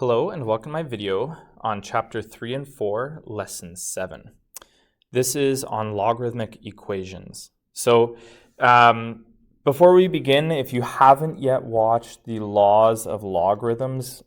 Hello and welcome to my video on Chapter 3 and 4, Lesson 7. This is on logarithmic equations. So before we begin, if you haven't yet watched the laws of logarithms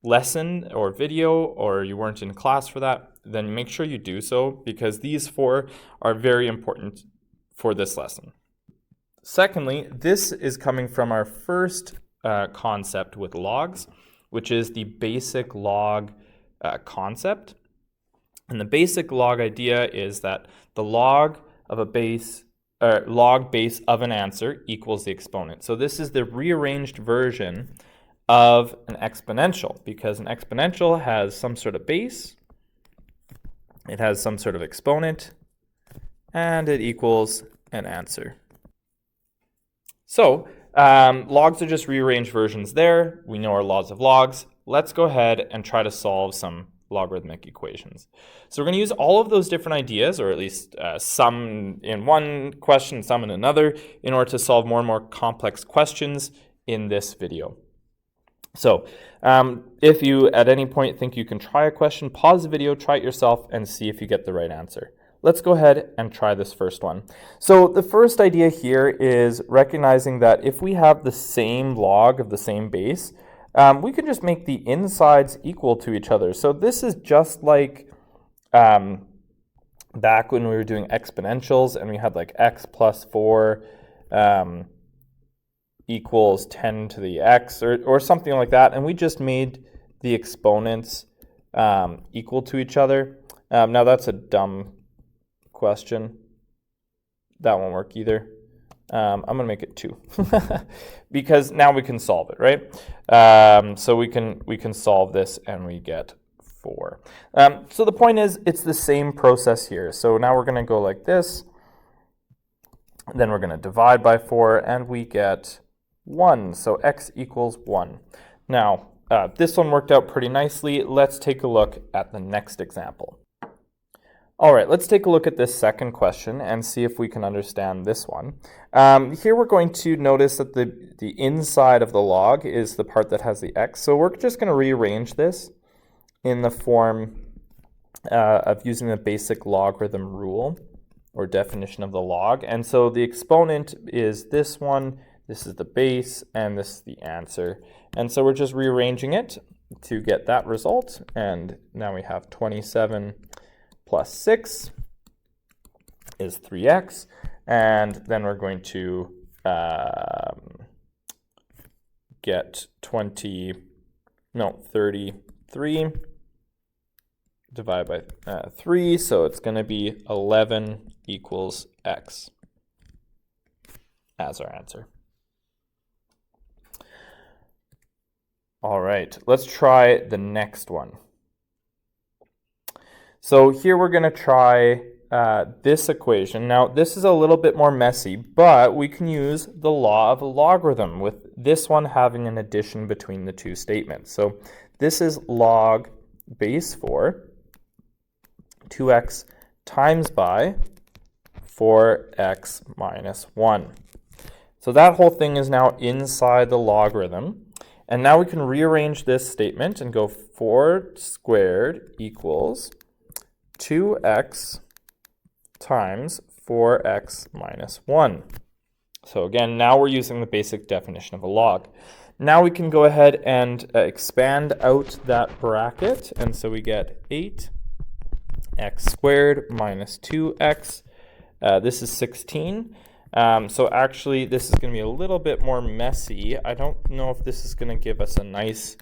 lesson or video, or you weren't in class for that, then make sure you do so because these four are very important for this lesson. Secondly, this is coming from our first concept with logs, which is the basic log concept. And the basic log idea is that the log of a base, log base of an answer equals the exponent. So this is the rearranged version of an exponential, because an exponential has some sort of base, it has some sort of exponent, and it equals an answer. So logs are just rearranged versions there. We know our laws of logs. Let's go ahead and try to solve some logarithmic equations. So we're going to use all of those different ideas, or at least some in one question, some in another, in order to solve more and more complex questions in this video. So if you at any point think you can try a question, pause the video, try it yourself, and see if you get the right answer. Let's go ahead and try this first one. So the first idea here is recognizing that if we have the same log of the same base, we can just make the insides equal to each other. So this is just like back when we were doing exponentials and we had like x plus 4 equals 10 to the x or something like that. And we just made the exponents equal to each other. Now that's a dumb question. That won't work either. I'm going to make it 2 because now we can solve it, right? So we can solve this and we get 4. So the point is it's the same process here. So now we're going to go like this. Then we're going to divide by 4 and we get 1. So x equals 1. Now this one worked out pretty nicely. Let's take a look at the next example. All right, let's take a look at this second question and see if we can understand this one. Here we're going to notice that the inside of the log is the part that has the x. So we're just going to rearrange this in the form of using the basic logarithm rule or definition of the log. And so the exponent is this one, this is the base, and this is the answer. And so we're just rearranging it to get that result. And now we have 27 plus 6 is 3x, and then we're going to get 33 divided by 3, so it's going to be 11 equals x as our answer. All right, let's try the next one. So here we're going to try this equation. Now this is a little bit more messy, but we can use the law of a logarithm with this one having an addition between the two statements. So this is log base 4, 2x times by 4x minus 1. So that whole thing is now inside the logarithm. And now we can rearrange this statement and go 4 squared equals 2x times 4x minus 1. So again, now we're using the basic definition of a log. Now we can go ahead and expand out that bracket, and so we get 8x squared minus 2x. This is 16. So actually, this is going to be a little bit more messy. I don't know if this is going to give us a nice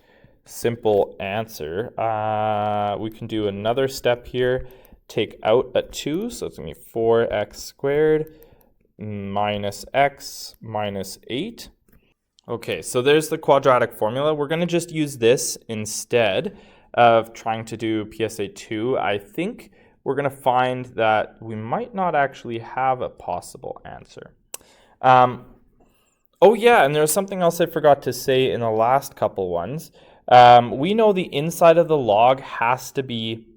simple answer. We can do another step here, take out a 2, so it's going to be 4x squared minus x minus 8. Okay, so there's the quadratic formula. We're going to just use this instead of trying to do PSA 2. I think we're going to find that we might not actually have a possible answer. Oh yeah, and there's something else I forgot to say in the last couple ones. We know the inside of the log has to be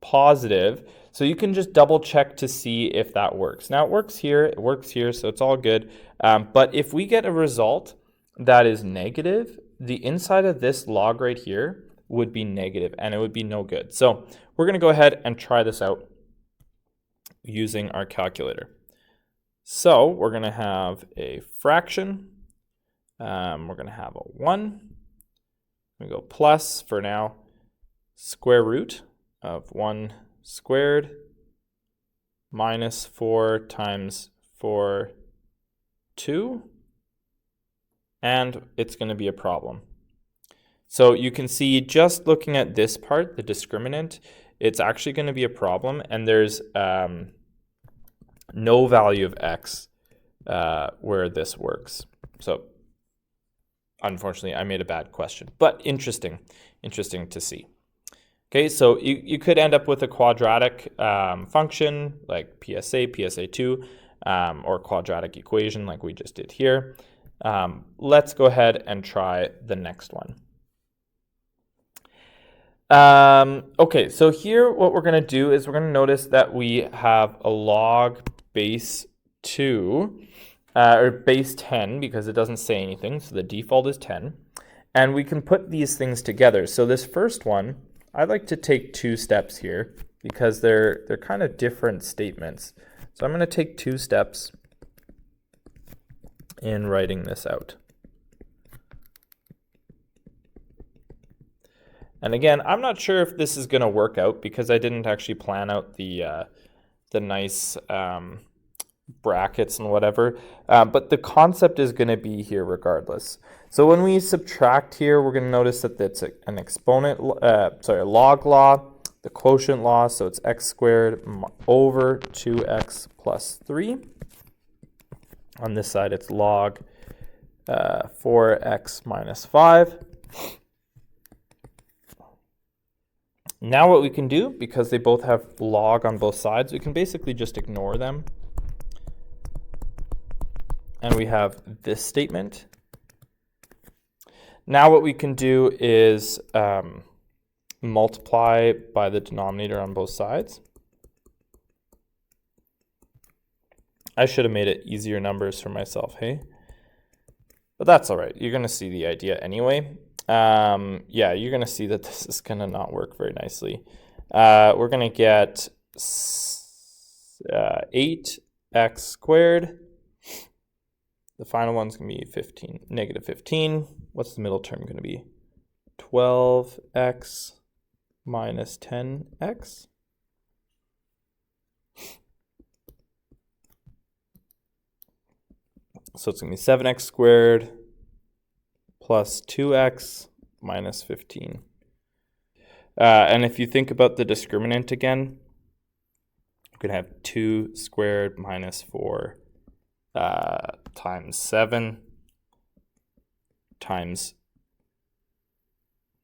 positive, so you can just double check to see if that works. Now it works here, so it's all good. But if we get a result that is negative, the inside of this log right here would be negative, and it would be no good. So we're going to go ahead and try this out using our calculator. So we're going to have a fraction. We're going to have a 1. We go plus for now, square root of 1 squared minus 4 times 4, 2. And it's going to be a problem. So you can see just looking at this part, the discriminant, it's actually going to be a problem, and there's no value of x where this works. So unfortunately, I made a bad question, but interesting to see. Okay, so you could end up with a quadratic function like PSA, PSA2, or quadratic equation like we just did here. Let's go ahead and try the next one. Okay, so here what we're going to do is we're going to notice that we have a log base 2, or base 10, because it doesn't say anything, so the default is 10. And we can put these things together. So this first one, I'd like to take 2 steps here, because they're kind of different statements. So I'm going to take 2 steps in writing this out. And again, I'm not sure if this is going to work out because I didn't actually plan out the nice brackets and whatever, but the concept is going to be here regardless. So when we subtract here, we're going to notice that it's an exponent, a log law, the quotient law, so it's x squared over 2x plus 3. On this side, it's log 4x minus 5. Now what we can do, because they both have log on both sides, we can basically just ignore them. And we have this statement. Now what we can do is multiply by the denominator on both sides. I should have made it easier numbers for myself, hey? But that's all right. You're going to see the idea anyway. Yeah, you're going to see that this is going to not work very nicely. We're going to get 8x squared. The final one's going to be negative 15. What's the middle term going to be? 12x minus 10x. So it's going to be 7x squared plus 2x minus 15. And if you think about the discriminant again, you could have 2 squared minus 4 times 7 times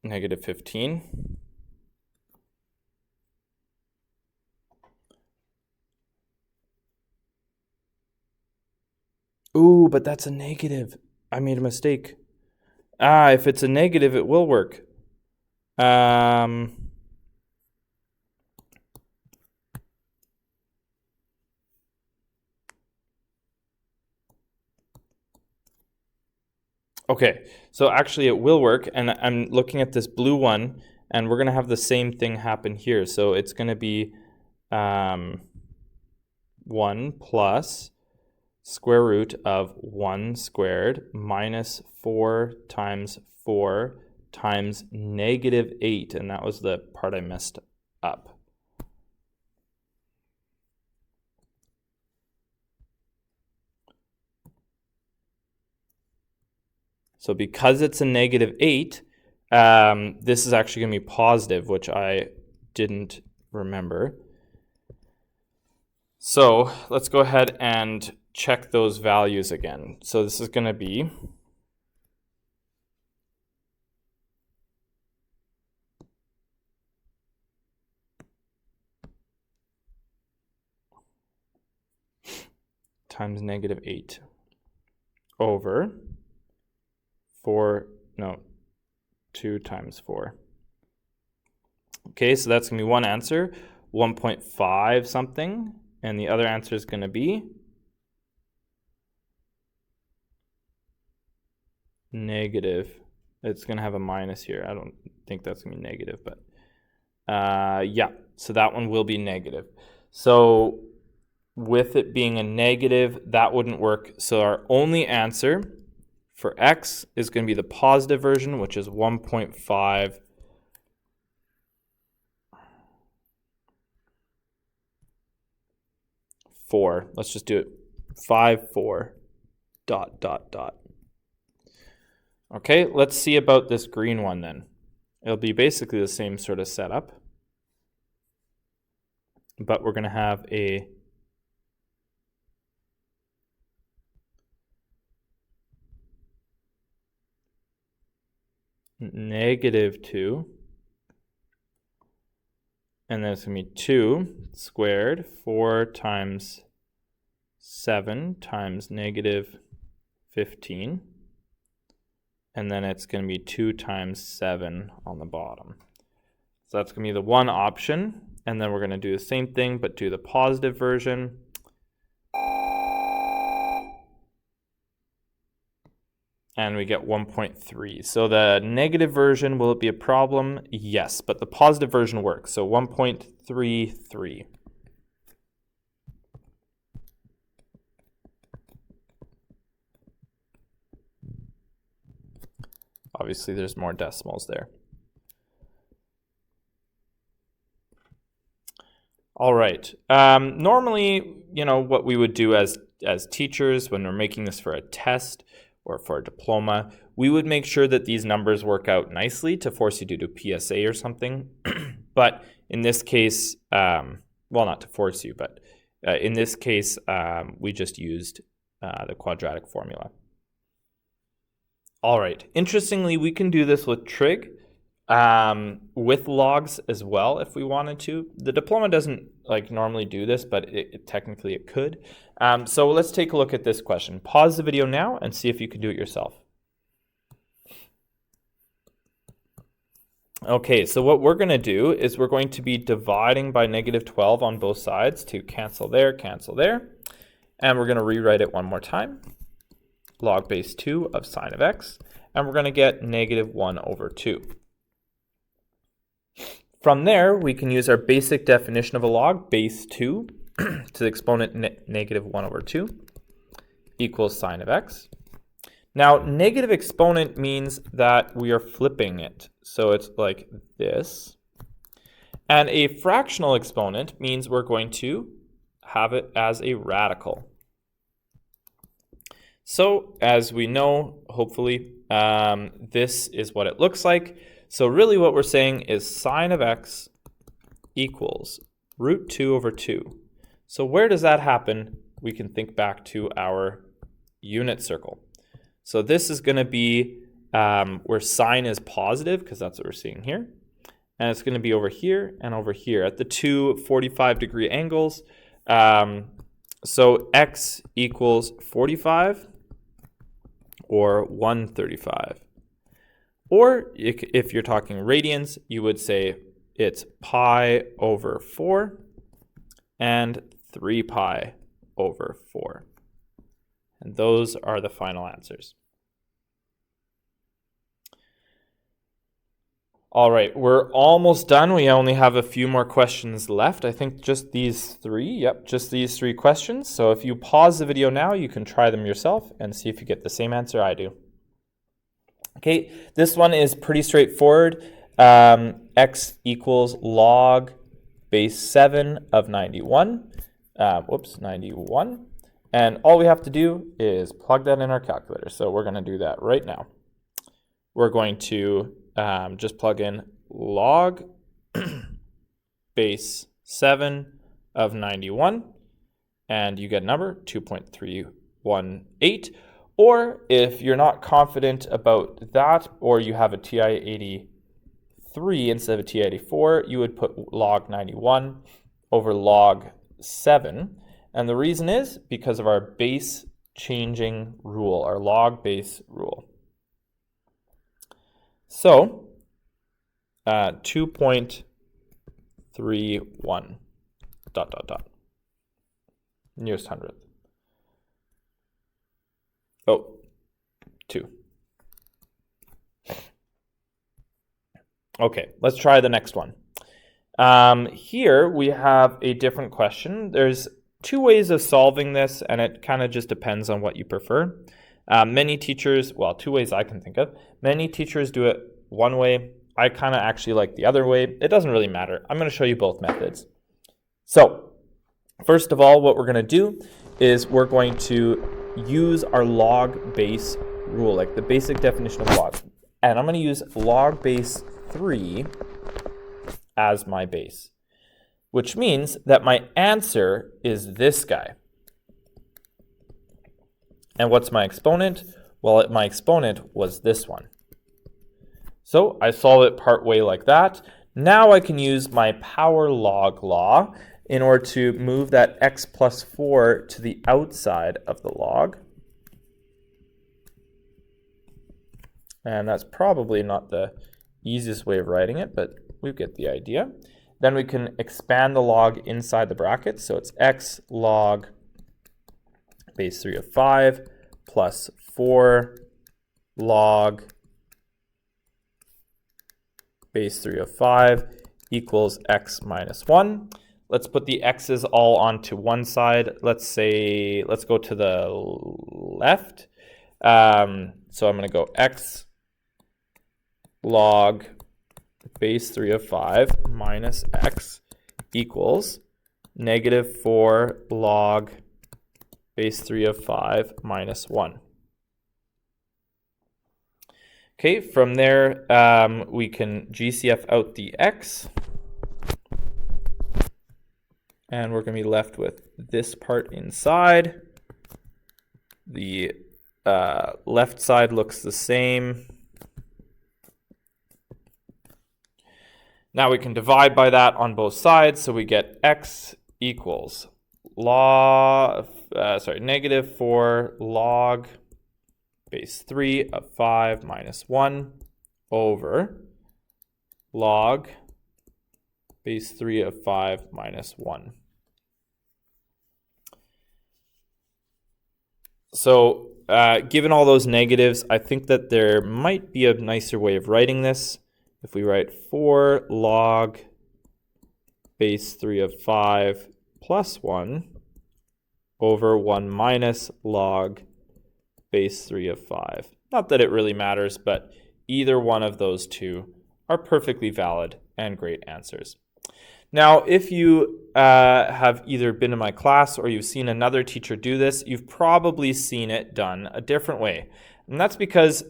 negative 15. Ooh, but that's a negative. I made a mistake. If it's a negative, it will work. Okay, so actually it will work, and I'm looking at this blue one, and we're going to have the same thing happen here. So it's going to be 1 plus square root of 1 squared minus 4 times 4 times negative 8, and that was the part I messed up. So because it's a negative 8, this is actually going to be positive, which I didn't remember. So let's go ahead and check those values again. So this is going to be times negative 8 over 2 times 4. Okay, so that's going to be one answer, 1.5 something, and the other answer is going to be negative It's going to have a minus here. I don't think that's going to be negative, but yeah, so that one will be negative. So with it being a negative, that wouldn't work. So our only answer for x is going to be the positive version, which is 1.5 4. Let's just do it. 5, 4, ... Okay, let's see about this green one then. It'll be basically the same sort of setup, but we're going to have a -2, and then it's going to be 2 squared, 4 times 7 times -15. And then it's going to be 2 times 7 on the bottom. So that's going to be the one option. And then we're going to do the same thing, but do the positive version. And we get 1.3. So the negative version, will it be a problem? Yes, but the positive version works. So 1.33. Obviously, there's more decimals there. All right. Normally, what we would do as teachers when we're making this for a test or for a diploma, we would make sure that these numbers work out nicely to force you to do PSA or something. But in this case, well, not to force you, but in this case, we just used the quadratic formula. All right. Interestingly, we can do this with trig, with logs as well if we wanted to. The diploma doesn't normally do this, but technically it could. So let's take a look at this question. Pause the video now and see if you can do it yourself. Okay, so what we're going to do is we're going to be dividing by -12 on both sides to cancel there, and we're going to rewrite it one more time. Log base 2 of sine of x, and we're going to get -1/2. From there, we can use our basic definition of a log, base 2, to the exponent -1/2 equals sine of x. Now, negative exponent means that we are flipping it. So it's like this. And a fractional exponent means we're going to have it as a radical. So as we know, hopefully, this is what it looks like. So really what we're saying is sine of x equals √2/2. So where does that happen? We can think back to our unit circle. So this is going to be where sine is positive, because that's what we're seeing here. And it's going to be over here and over here at the two 45-degree angles. So x equals 45 or 135. Or if you're talking radians, you would say it's pi over 4 and 3 pi over 4. And those are the final answers. All right, we're almost done. We only have a few more questions left. I think just these three. Yep, just these three questions. So if you pause the video now, you can try them yourself and see if you get the same answer I do. Okay, this one is pretty straightforward. X equals log base 7 of 91. 91. And all we have to do is plug that in our calculator. So we're going to do that right now. We're going to just plug in log base 7 of 91, and you get a number, 2.318. Or if you're not confident about that, or you have a TI-83 instead of a TI-84, you would put log 91 over log 7. And the reason is because of our base changing rule, our log base rule. So 2.31 ... nearest hundredth. Oh, 2. Okay, let's try the next one. Here we have a different question. There's two ways of solving this, and it kind of just depends on what you prefer. Many teachers, well, two ways I can think of. Many teachers do it one way. I kind of actually like the other way. It doesn't really matter. I'm going to show you both methods. So, first of all, what we're going to do is we're going to use our log base rule, like the basic definition of log. And I'm going to use log base 3 as my base, which means that my answer is this guy. And what's my exponent? Well, my exponent was this one. So I solve it part way like that. Now I can use my power log law in order to move that x plus 4 to the outside of the log. And that's probably not the easiest way of writing it, but we get the idea. Then we can expand the log inside the brackets. So it's x log base 3 of 5 plus 4 log base 3 of 5 equals x minus 1. Let's put the x's all onto one side. Let's go to the left. So I'm going to go x log base 3 of 5 minus x equals negative 4 log base 3 of 5 minus 1. Okay, from there, we can GCF out the x. And we're going to be left with this part inside. The left side looks the same. Now we can divide by that on both sides, so we get x equals negative 4 log base 3 of 5 minus 1 over log base 3 of 5 minus 1. So given all those negatives, I think that there might be a nicer way of writing this. If we write 4 log base 3 of 5 plus 1 over 1 minus log base 3 of 5. Not that it really matters, but either one of those two are perfectly valid and great answers. Now, if you have either been in my class or you've seen another teacher do this, you've probably seen it done a different way. And that's because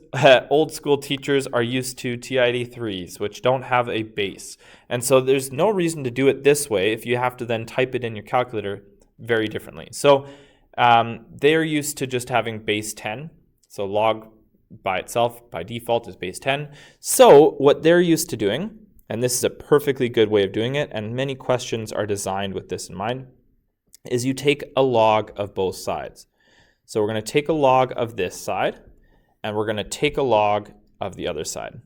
old school teachers are used to TID3s, which don't have a base. And so there's no reason to do it this way if you have to then type it in your calculator very differently. So they're used to just having base 10. So log by itself, by default, is base 10. So what they're used to doing, and this is a perfectly good way of doing it, and many questions are designed with this in mind, is you take a log of both sides. So we're going to take a log of this side, and we're going to take a log of the other side.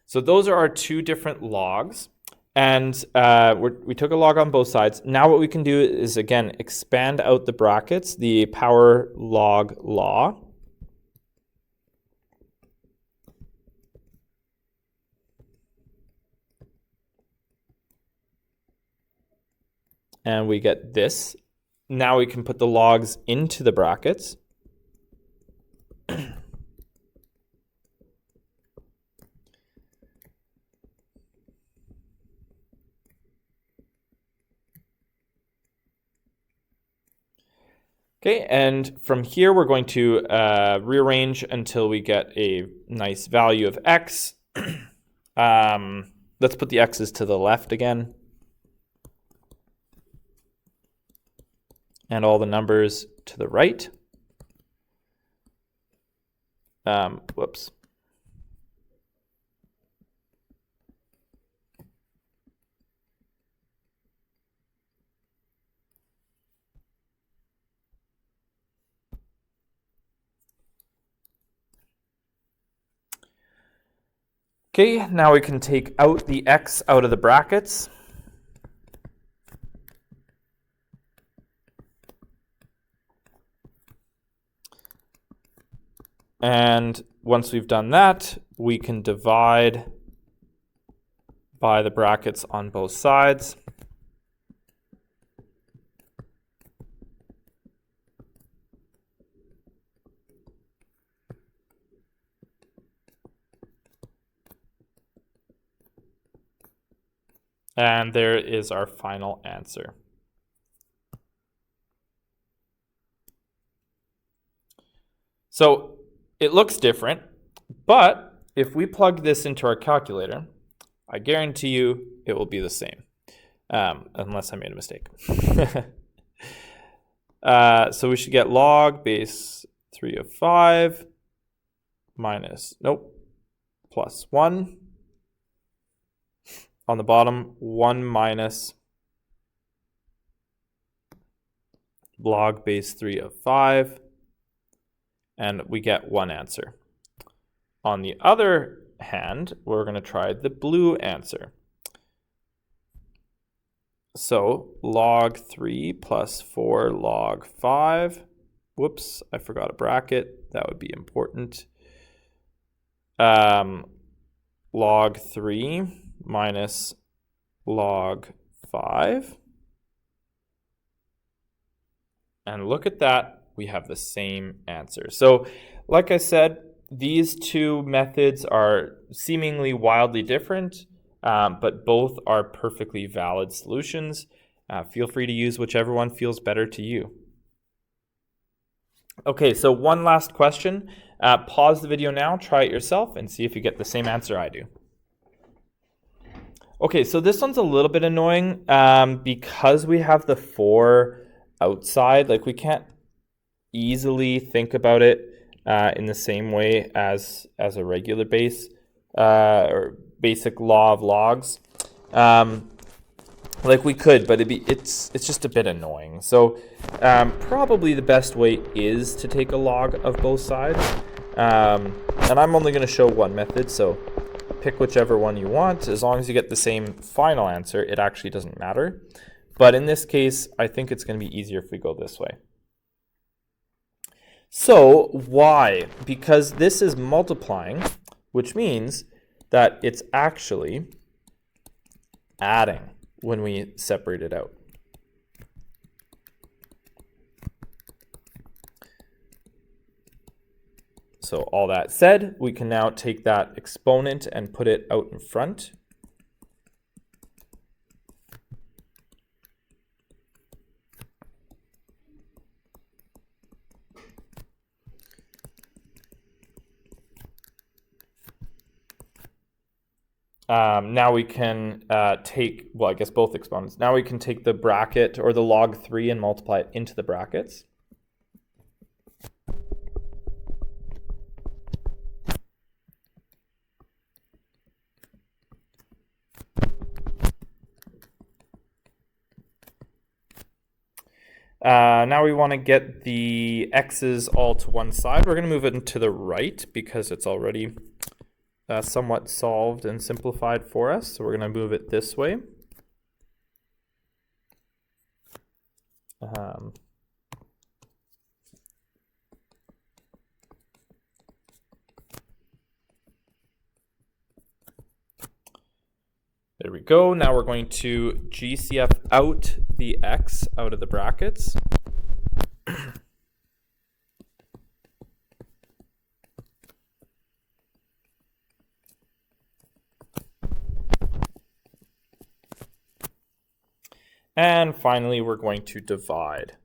So those are our two different logs, and we took a log on both sides. Now what we can do is, again, expand out the brackets, the power log law. And we get this. Now we can put the logs into the brackets. Okay, and from here we're going to rearrange until we get a nice value of x. Let's put the x's to the left again. And all the numbers to the right. Whoops. Okay, now we can take out the x out of the brackets. And once we've done that, we can divide by the brackets on both sides. And there is our final answer. So it looks different, but if we plug this into our calculator, I guarantee you it will be the same, unless I made a mistake. So we should get log base 3 of 5 minus, plus 1. On the bottom, 1 minus log base 3 of 5, and we get one answer. On the other hand, we're going to try the blue answer. So log 3 plus 4 log 5. Whoops, I forgot a bracket. That would be important. Log 3 minus log 5. And look at that, we have the same answer. So like I said, these two methods are seemingly wildly different, but both are perfectly valid solutions. Feel free to use whichever one feels better to you. Okay, so one last question. Pause the video now, try it yourself, and see if you get the same answer I do. Okay, so this one's a little bit annoying because we have the 4 outside. Like, we can't easily think about it in the same way as a regular base or basic law of logs. Like we could, but it's just a bit annoying. So probably the best way is to take a log of both sides. And I'm only going to show one method, so pick whichever one you want. As long as you get the same final answer, it actually doesn't matter. But in this case, I think it's going to be easier if we go this way. So why? Because this is multiplying, which means that it's actually adding when we separate it out. So all that said, we can now take that exponent and put it out in front. Now we can take, well, I guess both exponents. Now we can take the bracket or the log 3 and multiply it into the brackets. Now we want to get the x's all to one side. We're going to move it to the right because it's already somewhat solved and simplified for us. So we're going to move it this way. There we go. Now we're going to GCF out the x out of the brackets. And finally, we're going to divide.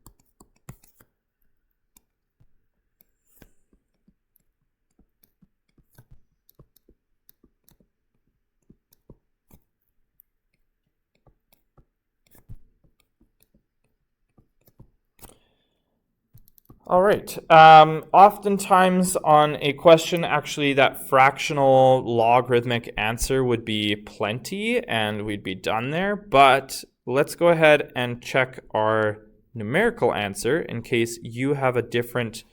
All right. Oftentimes on a question, actually, that fractional logarithmic answer would be plenty, and we'd be done there. But let's go ahead and check our numerical answer in case you have a different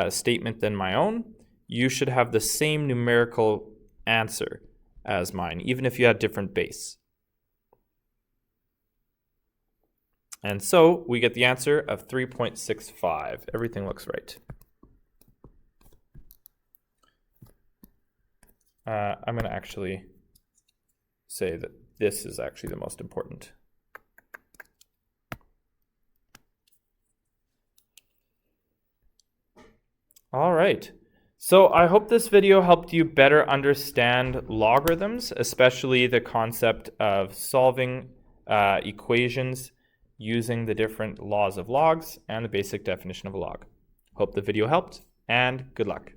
statement than my own. You should have the same numerical answer as mine, even if you had different base. And so we get the answer of 3.65. Everything looks right. I'm going to actually say that this is actually the most important. All right. So I hope this video helped you better understand logarithms, especially the concept of solving equations using the different laws of logs and the basic definition of a log. Hope the video helped, and good luck.